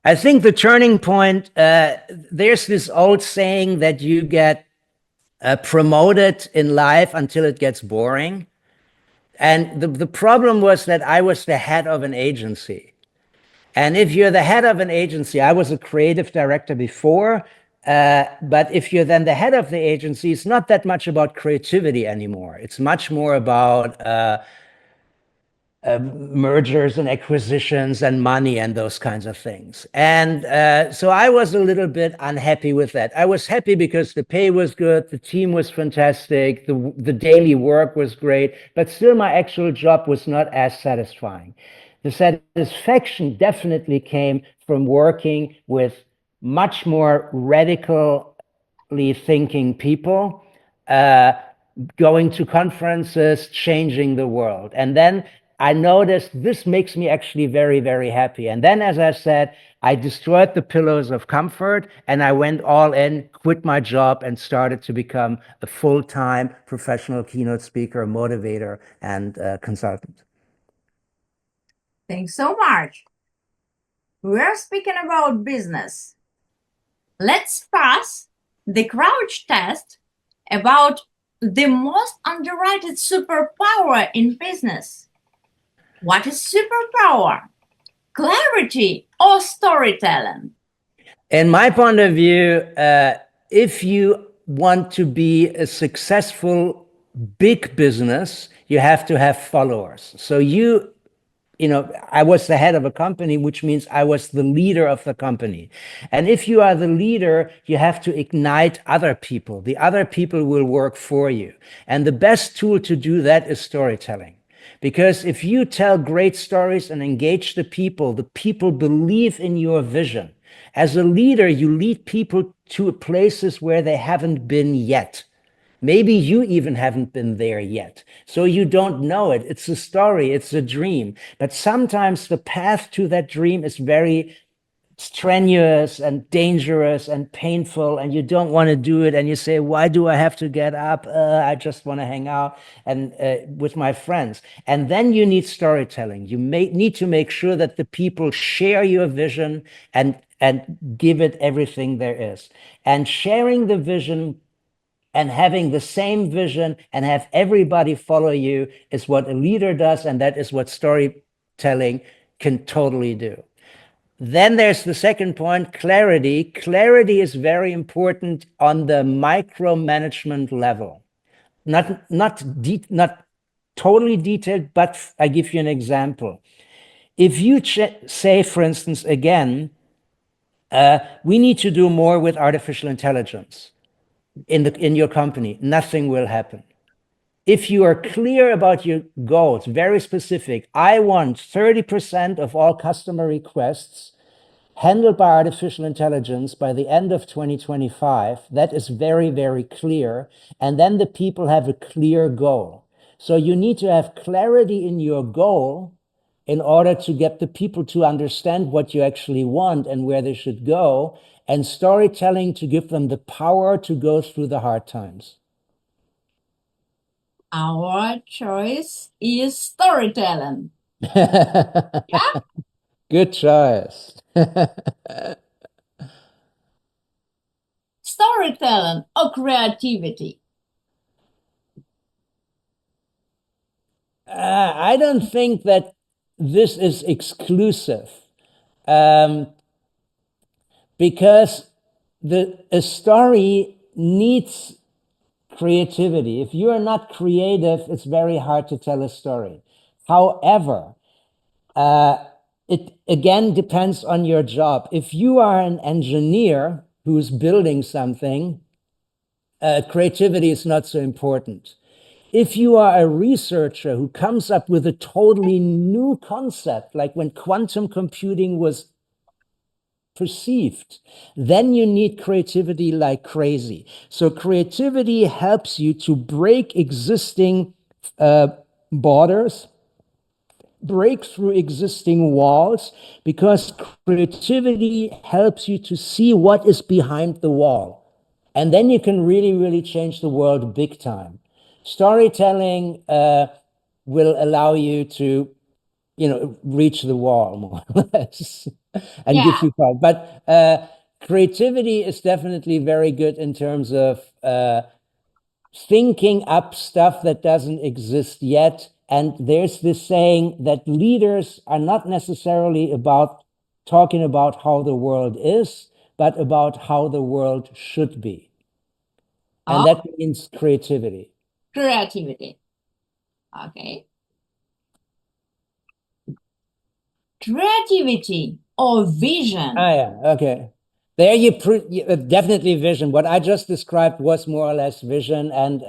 I think the turning point, there's this old saying that you get promoted in life until it gets boring. And the problem was that I was the head of an agency. And if you're the head of an agency, I was a creative director before, but if you're then the head of the agency, it's not that much about creativity anymore. It's much more about mergers and acquisitions and money and those kinds of things. And so I was a little bit unhappy with that. I was happy because the pay was good, the team was fantastic, the daily work was great, but still my actual job was not as satisfying. The satisfaction definitely came from working with much more radically thinking people, going to conferences, changing the world. And then I noticed this makes me actually very, very happy. And then, as I said, I destroyed the pillows of comfort and I went all in, quit my job, and started to become a full-time professional keynote speaker, motivator, and consultant. Thanks so much. We're speaking about business. Let's pass the CROWCH test about the most underrated superpower in business. What is superpower? Clarity or storytelling? In my point of view, if you want to be a successful big business, you have to have followers. So I was the head of a company, which means I was the leader of the company. And if you are the leader, you have to ignite other people. The other people will work for you. And the best tool to do that is storytelling. Because if you tell great stories and engage the people believe in your vision. As a leader, you lead people to places where they haven't been yet. Maybe you even haven't been there yet, so you don't know it. It's a story, it's a dream. But sometimes the path to that dream is very strenuous and dangerous and painful, and you don't want to do it. And you say, why do I have to get up? I just want to hang out and with my friends. And then you need storytelling. You need to make sure that the people share your vision and give it everything there is. And sharing the vision and having the same vision and have everybody follow you is what a leader does, and that is what storytelling can totally do. Then there's the second point, clarity. Clarity is very important on the micromanagement level. Not totally detailed, but I give you an example. If you say, for instance, again, we need to do more with artificial intelligence in your company, nothing will happen. If you are clear about your goals, very specific, I want 30% of all customer requests handled by artificial intelligence by the end of 2025, that is very, very clear. And then the people have a clear goal. So you need to have clarity in your goal in order to get the people to understand what you actually want and where they should go, and storytelling to give them the power to go through the hard times. Our choice is storytelling. Yeah? Good choice. Storytelling or creativity? I don't think that this is exclusive, because a story needs creativity. If you are not creative, it's very hard to tell a story. However, it again depends on your job. If you are an engineer who's building something, creativity is not so important. If you are a researcher who comes up with a totally new concept, like when quantum computing was perceived, then you need creativity like crazy. So creativity helps you to break existing borders, break through existing walls, because creativity helps you to see what is behind the wall. And then you can really, really change the world big time. Storytelling will allow you to, reach the wall more or less. and give you time. But creativity is definitely very good in terms of thinking up stuff that doesn't exist yet. And there's this saying that leaders are not necessarily about talking about how the world is, but about how the world should be. And that means creativity. Creativity. Okay. Creativity or vision. Yeah, okay. There definitely vision. What I just described was more or less vision, and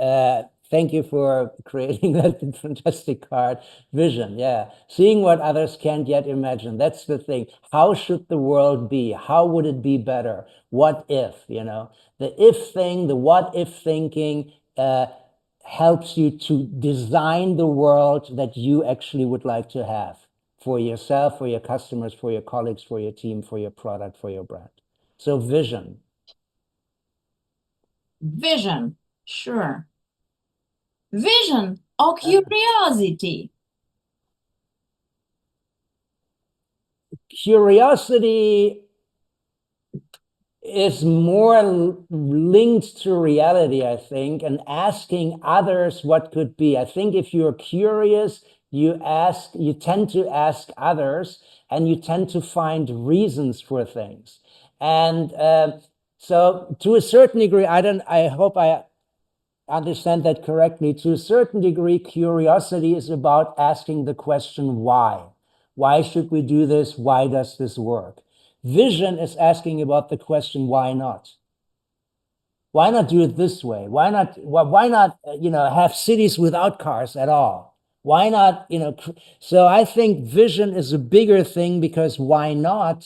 thank you for creating that fantastic card. Vision, yeah. Seeing what others can't yet imagine. That's the thing. How should the world be? How would it be better? What if, The if thing, the what if thinking, helps you to design the world that you actually would like to have for yourself, for your customers, for your colleagues, for your team, for your product, for your brand. So vision. Vision, sure. Vision or curiosity. Curiosity is more linked to reality, I think, and asking others what could be. I think if you're curious, you tend to ask others, and you tend to find reasons for things. And so to a certain degree, I hope I understand that correctly. To a certain degree, curiosity is about asking the question, why? Why should we do this? Why does this work? Vision is asking about the question, why not? Why not do it this way? Why not, have cities without cars at all? Why not, so I think vision is a bigger thing, because why not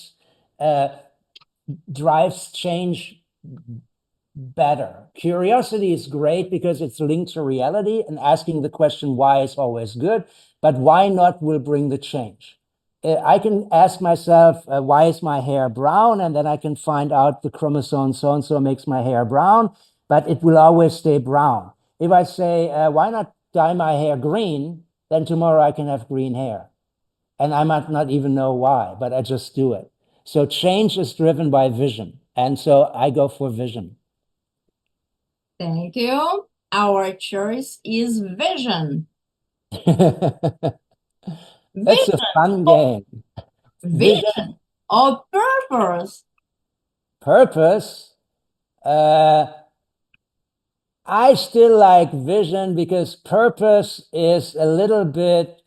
drives change better. Curiosity is great because it's linked to reality, and asking the question why is always good, but why not will bring the change. I can ask myself, why is my hair brown? And then I can find out the chromosome so-and-so makes my hair brown, but it will always stay brown. If I say, why not dye my hair green? Then tomorrow I can have green hair. And I might not even know why, but I just do it. So change is driven by vision. And so I go for vision. Thank you. Our choice is vision. That's a fun game. Vision or purpose. Purpose. I still like vision, because purpose is a little bit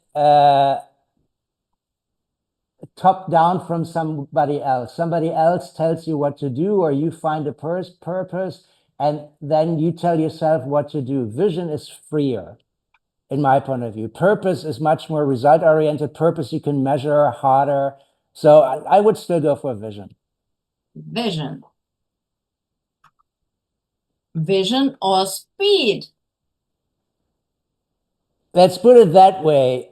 top down from somebody else. Somebody else tells you what to do, or you find a purpose, and then you tell yourself what to do. Vision is freer, in my point of view. Purpose is much more result-oriented. Purpose you can measure harder. So I would still go for vision. Vision. Vision or speed. Let's put it that way.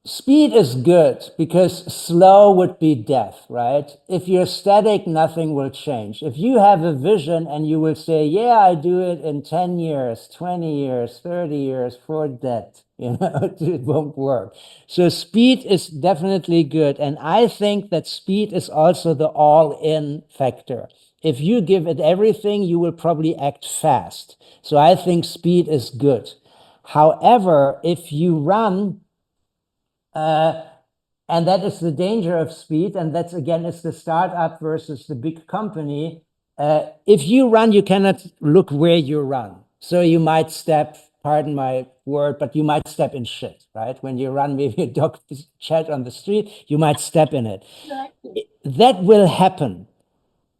Speed is good, because slow would be death, right? If you're static, nothing will change. If you have a vision and you will say, yeah, I do it in 10 years, 20 years, 30 years, for that, it won't work. So speed is definitely good. And I think that speed is also the all-in factor. If you give it everything, you will probably act fast. So I think speed is good. However, if you run, and that is the danger of speed. And that's, again, it's the startup versus the big company. If you run, you cannot look where you run. So you might step, pardon my word, but you might step in shit, right? When you run, maybe a dog chat on the street, you might step in it. Exactly. That will happen.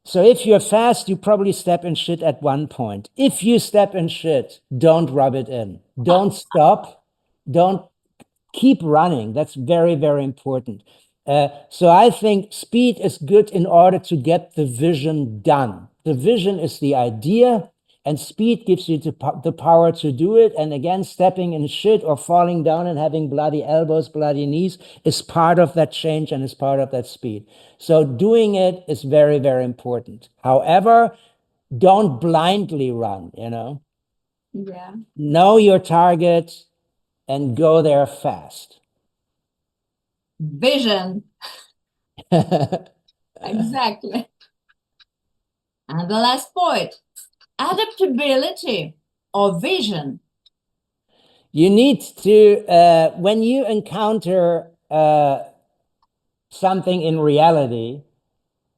So if you're fast, you probably step in shit at one point. If you step in shit, don't rub it in. Don't stop. Don't keep running. That's very, very important. So I think speed is good in order to get the vision done. The vision is the idea, and speed gives you the power to do it. And again, stepping in shit or falling down and having bloody elbows, bloody knees is part of that change and is part of that speed. So doing it is very, very important. However, don't blindly run, Yeah. Know your target and go there fast. Vision. Exactly. And the last point, adaptability or vision. You need to, when you encounter something in reality,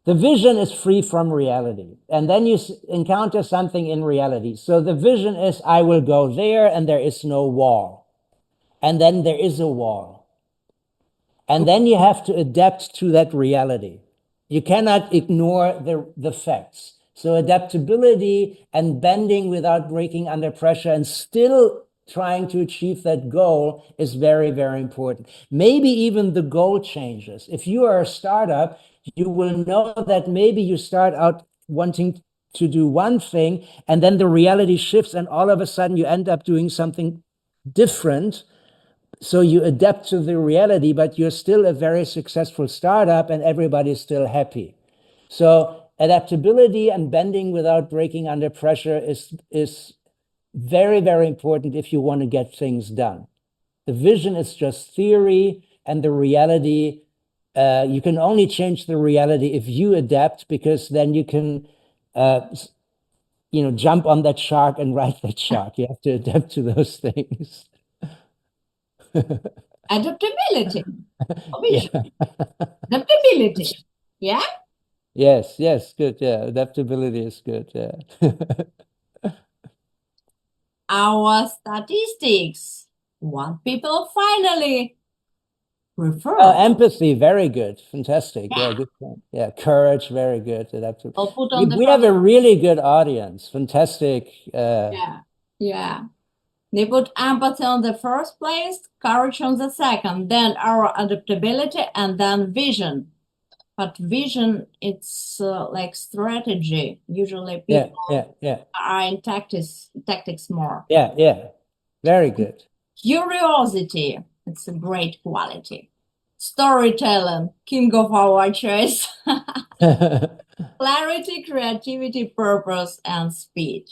the vision is free from reality. And then you encounter something in reality. So the vision is, I will go there and there is no wall. And then there is a wall. And then you have to adapt to that reality. You cannot ignore the facts. So adaptability and bending without breaking under pressure and still trying to achieve that goal is very, very important. Maybe even the goal changes. If you are a startup, you will know that maybe you start out wanting to do one thing, and then the reality shifts, and all of a sudden you end up doing something different. So you adapt to the reality, but you're still a very successful startup and everybody's still happy. So adaptability and bending without breaking under pressure is very, very important if you want to get things done. The vision is just theory, and the reality, you can only change the reality if you adapt, because then you can, jump on that shark and ride that shark. You have to adapt to those things. Adaptability or vision. Yeah. Adaptability. Yeah. Yes, yes, good. Yeah, adaptability is good. Yeah. Our statistics. What people finally Oh, prefer. empathy, very good. Fantastic. Yeah, Yeah. good point. Yeah, courage, very good. Adaptability. I'll put We, on the we have first. a really good audience. Fantastic. Yeah. Yeah. They put empathy on the first place, courage on the second, then our adaptability, and then vision. But vision, it's like strategy. Usually Yeah, people yeah, yeah, are in tactics more. yeah, yeah. Very good. Curiosity, it's a great quality. Storytelling, king of our choice. Clarity, creativity, purpose, and speed.